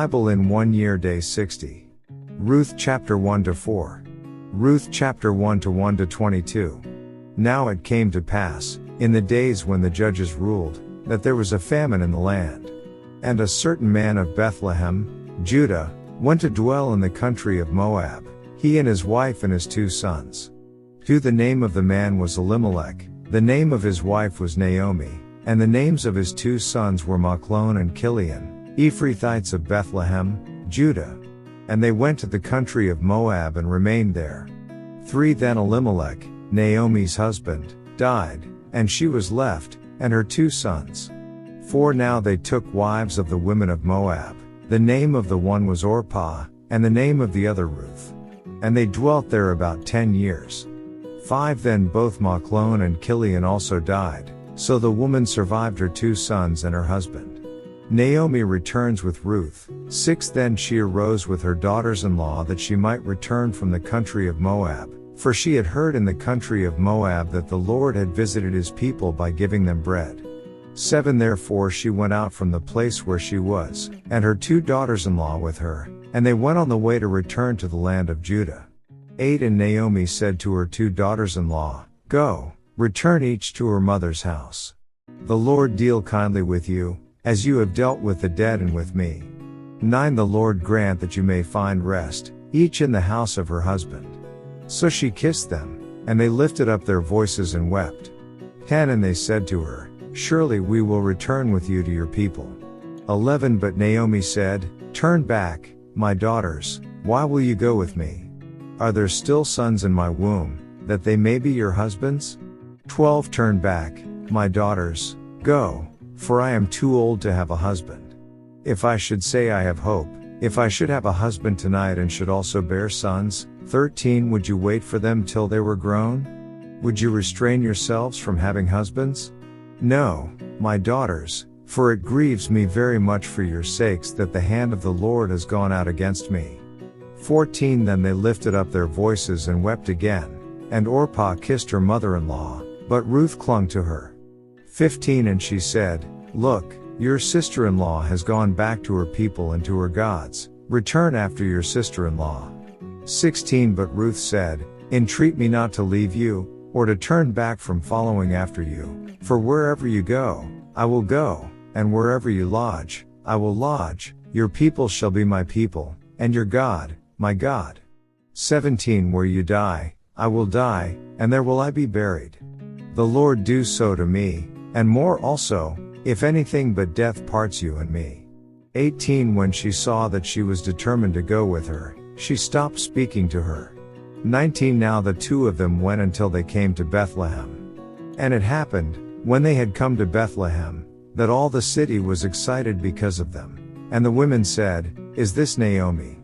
Bible in 1 year, day 60. Ruth chapter 1 to 4. Ruth chapter 1 to 1 to 22. Now it came to pass, in the days when the judges ruled, that there was a famine in the land. And a certain man of Bethlehem, Judah, went to dwell in the country of Moab, he and his wife and his 2 sons. The name of the man was Elimelech, the name of his wife was Naomi, and the names of his 2 sons were Machlon and Kilian, Ephrathites of Bethlehem, Judah. And they went to the country of Moab and remained there. 3 Then Elimelech, Naomi's husband, died, and she was left, and her 2 sons. 4 Now they took wives of the women of Moab, the name of the one was Orpah, and the name of the other Ruth. And they dwelt there about 10 years. 5 Then both Machlon and Kilian also died, so the woman survived her 2 sons and her husband. Naomi returns with Ruth. 6 Then she arose with her daughters-in-law that she might return from the country of Moab, for she had heard in the country of Moab that the Lord had visited his people by giving them bread. 7 Therefore she went out from the place where she was, and her 2 daughters-in-law with her, and they went on the way to return to the land of Judah. 8 And Naomi said to her 2 daughters-in-law, Go, return each to her mother's house. The Lord deal kindly with you, as you have dealt with the dead and with me. 9 The Lord grant that you may find rest, each in the house of her husband. So she kissed them, and they lifted up their voices and wept. 10 And they said to her, Surely we will return with you to your people. 11 But Naomi said, Turn back, my daughters, why will you go with me? Are there still sons in my womb, that they may be your husbands? 12 Turn back, my daughters, go, for I am too old to have a husband. If I should say I have hope, if I should have a husband tonight and should also bear sons, 13 Would you wait for them till they were grown? Would you restrain yourselves from having husbands? No, my daughters, for it grieves me very much for your sakes that the hand of the Lord has gone out against me. 14 Then they lifted up their voices and wept again, and Orpah kissed her mother-in-law, but Ruth clung to her. 15 And she said, Look, your sister-in-law has gone back to her people and to her gods, return after your sister-in-law. 16 But Ruth said, Entreat me not to leave you, or to turn back from following after you, for wherever you go, I will go, and wherever you lodge, I will lodge, your people shall be my people, and your God, my God. 17 Where you die, I will die, and there will I be buried. The Lord do so to me, and more also, if anything but death parts you and me. 18 When she saw that she was determined to go with her, she stopped speaking to her. 19 Now the 2 of them went until they came to Bethlehem. And it happened, when they had come to Bethlehem, that all the city was excited because of them. And the women said, Is this Naomi?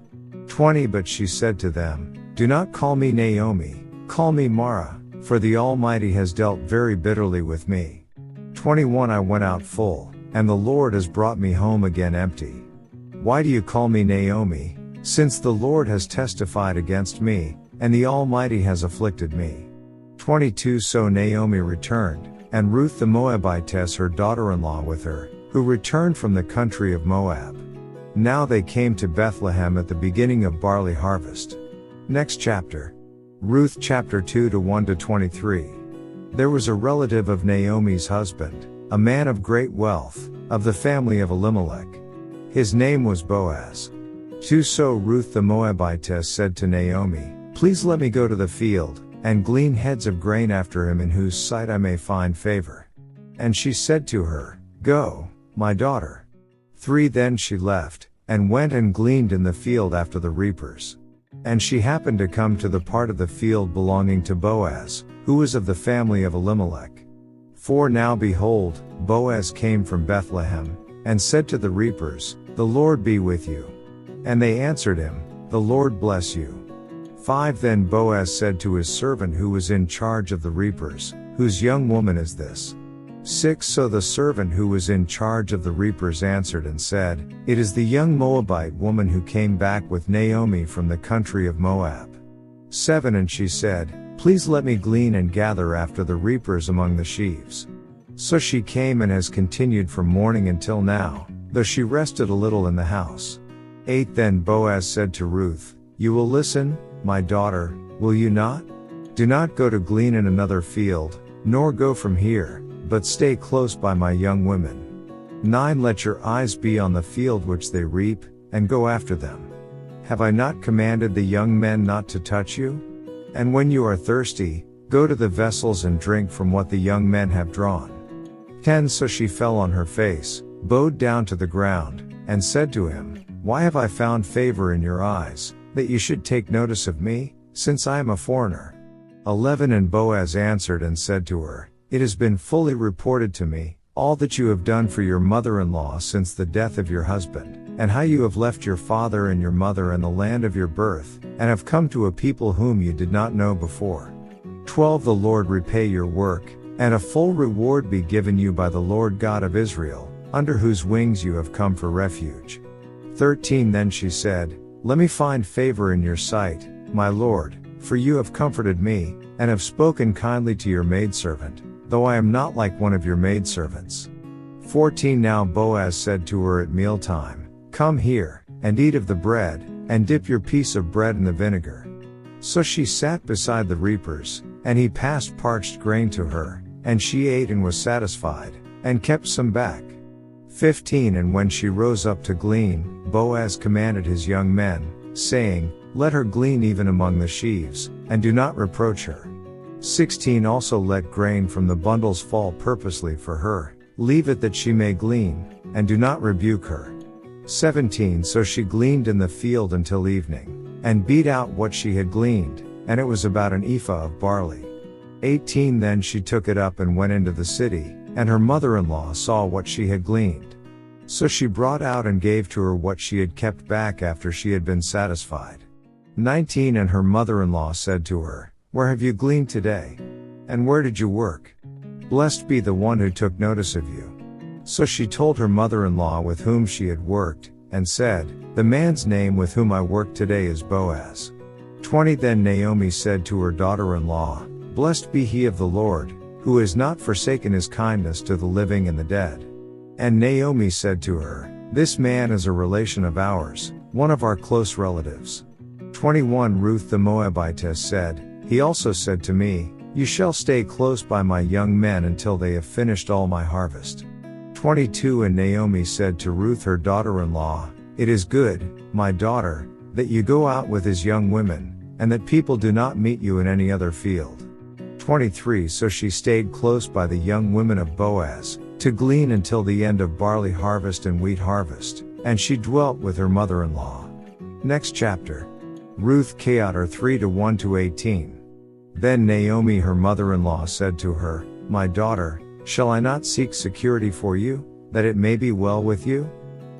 20 But she said to them, Do not call me Naomi, call me Mara, for the Almighty has dealt very bitterly with me. 21 I went out full, and the Lord has brought me home again empty. Why do you call me Naomi, since the Lord has testified against me, and the Almighty has afflicted me? 22 So Naomi returned, and Ruth the Moabitess her daughter-in-law with her, who returned from the country of Moab. Now they came to Bethlehem at the beginning of barley harvest. Next chapter. Ruth chapter 2 to 1 to 23. There was a relative of Naomi's husband, a man of great wealth, of the family of Elimelech. His name was Boaz. 2 So Ruth the Moabitess said to Naomi, Please let me go to the field, and glean heads of grain after him in whose sight I may find favor. And she said to her, Go, my daughter. 3 Then she left, and went and gleaned in the field after the reapers. And she happened to come to the part of the field belonging to Boaz, who was of the family of Elimelech. 4 Now behold, Boaz came from Bethlehem, and said to the reapers, The Lord be with you. And they answered him, The Lord bless you. 5 Then Boaz said to his servant who was in charge of the reapers, Whose young woman is this? 6 So the servant who was in charge of the reapers answered and said, It is the young Moabite woman who came back with Naomi from the country of Moab. 7 And she said, Please let me glean and gather after the reapers among the sheaves. So she came and has continued from morning until now, though she rested a little in the house. 8 Then Boaz said to Ruth, "You will listen, my daughter, will you not? Do not go to glean in another field, nor go from here, but stay close by my young women. 9 Let your eyes be on the field which they reap, and go after them. Have I not commanded the young men not to touch you? And when you are thirsty, go to the vessels and drink from what the young men have drawn." 10 So she fell on her face, bowed down to the ground, and said to him, "Why have I found favor in your eyes, that you should take notice of me, since I am a foreigner?" 11 And Boaz answered and said to her, "It has been fully reported to me, all that you have done for your mother-in-law since the death of your husband, and how you have left your father and your mother and the land of your birth, and have come to a people whom you did not know before. 12 The Lord repay your work, and a full reward be given you by the Lord God of Israel, under whose wings you have come for refuge." 13 Then she said, "Let me find favor in your sight, my Lord, for you have comforted me, and have spoken kindly to your maidservant, though I am not like one of your maidservants." 14 Now Boaz said to her at mealtime, "Come here, and eat of the bread, and dip your piece of bread in the vinegar." So she sat beside the reapers, and he passed parched grain to her, and she ate and was satisfied, and kept some back. 15 And when she rose up to glean, Boaz commanded his young men, saying, "Let her glean even among the sheaves, and do not reproach her." 16 Also let grain from the bundles fall purposely for her, leave it that she may glean, and do not rebuke her. 17 So she gleaned in the field until evening, and beat out what she had gleaned, and it was about an ephah of barley. 18 Then she took it up and went into the city, and her mother-in-law saw what she had gleaned. So she brought out and gave to her what she had kept back after she had been satisfied. 19 And her mother-in-law said to her, "Where have you gleaned today? And where did you work? Blessed be the one who took notice of you." So she told her mother-in-law with whom she had worked, and said, "The man's name with whom I worked today is Boaz." 20 Then Naomi said to her daughter-in-law, "Blessed be he of the Lord, who has not forsaken his kindness to the living and the dead." And Naomi said to her, "This man is a relation of ours, one of our close relatives." 21 Ruth the Moabitess said, "He also said to me, 'You shall stay close by my young men until they have finished all my harvest.'" 22 And Naomi said to Ruth her daughter-in-law, "It is good, my daughter, that you go out with his young women, and that people do not meet you in any other field." 23 So she stayed close by the young women of Boaz, to glean until the end of barley harvest and wheat harvest, and she dwelt with her mother-in-law. Next chapter. Ruth Chapter 3:1-18. Then Naomi her mother-in-law said to her, "My daughter, shall I not seek security for you, that it may be well with you?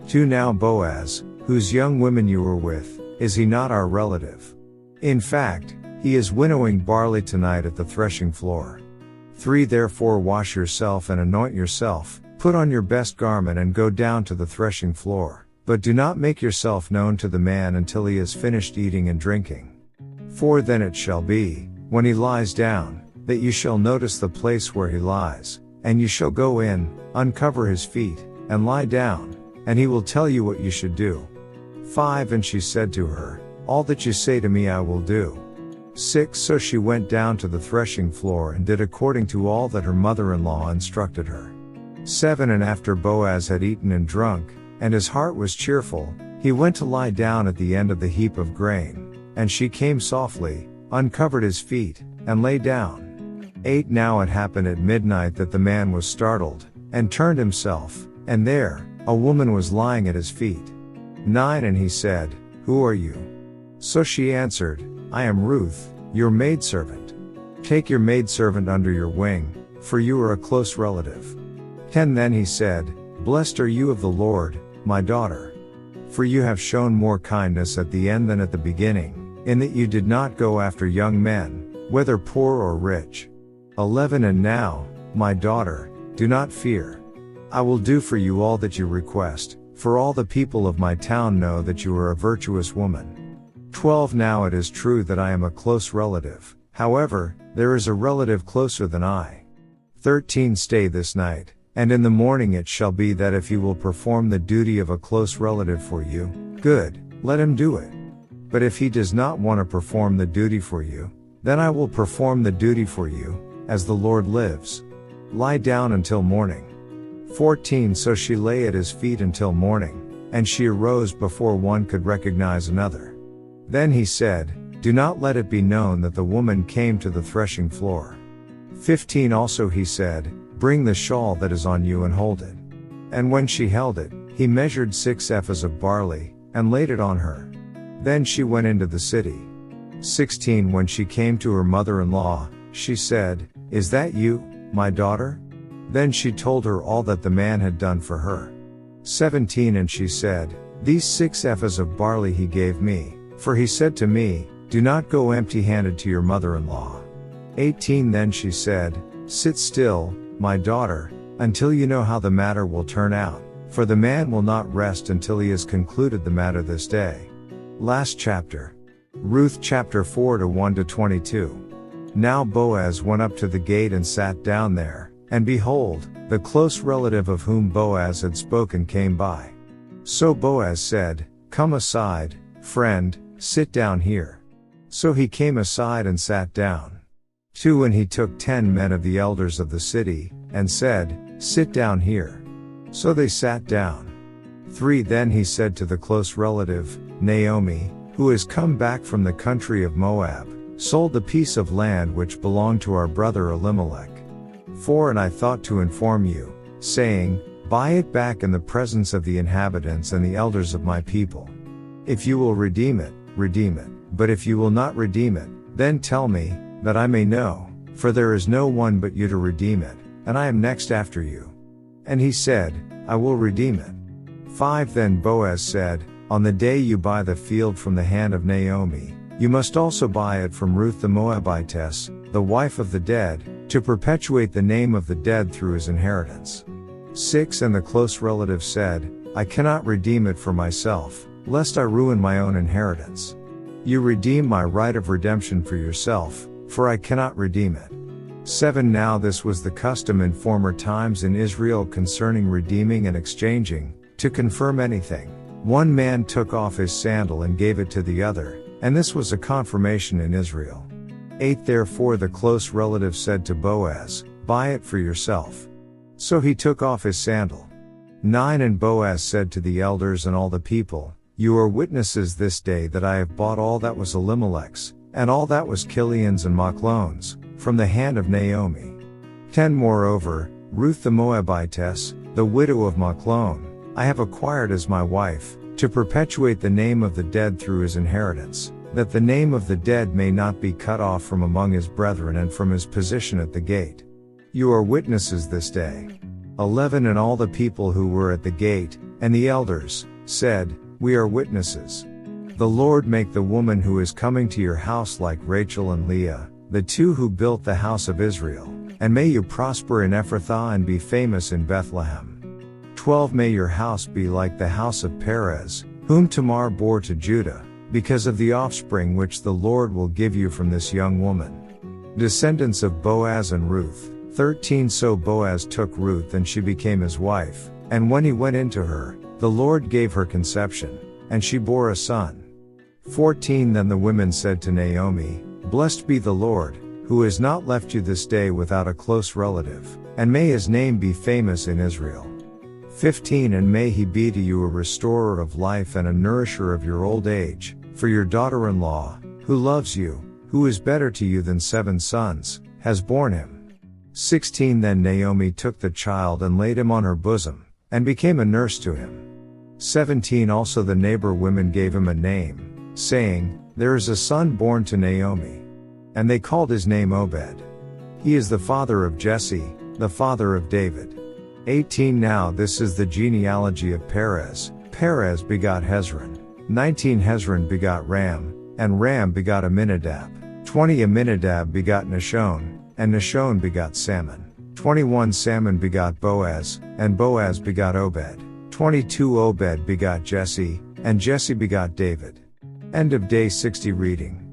2 Now Boaz, whose young women you were with, is he not our relative? In fact, he is winnowing barley tonight at the threshing floor. 3 Therefore wash yourself and anoint yourself, put on your best garment and go down to the threshing floor, but do not make yourself known to the man until he has finished eating and drinking. 4 Then it shall be, when he lies down, that you shall notice the place where he lies, and you shall go in, uncover his feet, and lie down, and he will tell you what you should do." 5 And she said to her, "All that you say to me I will do." 6 So she went down to the threshing floor and did according to all that her mother-in-law instructed her. 7 And after Boaz had eaten and drunk, and his heart was cheerful, he went to lie down at the end of the heap of grain, and she came softly, uncovered his feet, and lay down. 8 Now it happened at midnight that the man was startled, and turned himself, and there, a woman was lying at his feet. 9 And he said, "Who are you?" So she answered, "I am Ruth, your maidservant. Take your maidservant under your wing, for you are a close relative." 10 Then he said, "Blessed are you of the Lord, my daughter. For you have shown more kindness at the end than at the beginning, in that you did not go after young men, whether poor or rich." 11 And now, my daughter, do not fear. I will do for you all that you request, for all the people of my town know that you are a virtuous woman. 12 Now it is true that I am a close relative, however, there is a relative closer than I. 13 Stay this night, And in the morning it shall be that if he will perform the duty of a close relative for you, good, let him do it. But if he does not want to perform the duty for you, then I will perform the duty for you, as the Lord lives. Lie down until morning. 14 So she lay at his feet until morning, and she arose before one could recognize another. Then he said, Do not let it be known that the woman came to the threshing floor. 15 Also he said, Bring the shawl that is on you and hold it. And when she held it, he measured 6 ephahs of barley, and laid it on her. Then she went into the city. 16 When she came to her mother-in-law, she said, Is that you, my daughter? Then she told her all that the man had done for her. 17 And she said, These 6 ephahs of barley he gave me, for he said to me, Do not go empty-handed to your mother-in-law. 18 Then she said, Sit still, my daughter, until you know how the matter will turn out, for the man will not rest until he has concluded the matter this day. Last chapter. Ruth chapter 4 1-22. Now Boaz went up to the gate and sat down there, and behold, the close relative of whom Boaz had spoken came by. So Boaz said, Come aside, friend, sit down here. So he came aside and sat down. 2 And he took 10 men of the elders of the city, and said, Sit down here. So they sat down. 3 Then he said to the close relative, Naomi, who has come back from the country of Moab, sold the piece of land which belonged to our brother Elimelech. 4 And I thought to inform you, saying, Buy it back in the presence of the inhabitants and the elders of my people. If you will redeem it, but if you will not redeem it, then tell me, that I may know, for there is no one but you to redeem it, and I am next after you. And he said, I will redeem it. 5 Then Boaz said, On the day you buy the field from the hand of Naomi, you must also buy it from Ruth the Moabitess, the wife of the dead, to perpetuate the name of the dead through his inheritance. 6 And the close relative said, I cannot redeem it for myself, lest I ruin my own inheritance. You redeem my right of redemption for yourself, for I cannot redeem it. 7 Now this was the custom in former times in Israel concerning redeeming and exchanging, to confirm anything. One man took off his sandal and gave it to the other, and this was a confirmation in Israel. 8 Therefore the close relative said to Boaz, Buy it for yourself. So he took off his sandal. 9 And Boaz said to the elders and all the people, You are witnesses this day that I have bought all that was Elimelech's, and all that was Chilion's and Machlon's, from the hand of Naomi. 10 Moreover, Ruth the Moabitess, the widow of Machlon, I have acquired as my wife, to perpetuate the name of the dead through his inheritance, that the name of the dead may not be cut off from among his brethren and from his position at the gate. You are witnesses this day. 11 And all the people who were at the gate, and the elders, said, We are witnesses. The Lord make the woman who is coming to your house like Rachel and Leah, the two who built the house of Israel, and may you prosper in Ephrathah and be famous in Bethlehem. 12 May your house be like the house of Perez, whom Tamar bore to Judah, because of the offspring which the Lord will give you from this young woman. Descendants of Boaz and Ruth. 13 So Boaz took Ruth and she became his wife, and when he went into her, the Lord gave her conception, and she bore a son. 14 Then the women said to Naomi, Blessed be the Lord, who has not left you this day without a close relative, and may his name be famous in Israel. 15 And may he be to you a restorer of life and a nourisher of your old age, for your daughter-in-law, who loves you, who is better to you than 7 sons, has borne him. 16 Then Naomi took the child and laid him on her bosom, and became a nurse to him. 17 Also the neighbor women gave him a name, saying, There is a son born to Naomi. And they called his name Obed. He is the father of Jesse, the father of David. 18 Now this is the genealogy of Perez. Perez begot Hezron. 19 Hezron begot Ram, and Ram begot Amminadab. 20 Amminadab begot Nahshon, and Nahshon begot Salmon. 21 Salmon begot Boaz, and Boaz begot Obed. 22 Obed begot Jesse, and Jesse begot David. End of day 60 reading.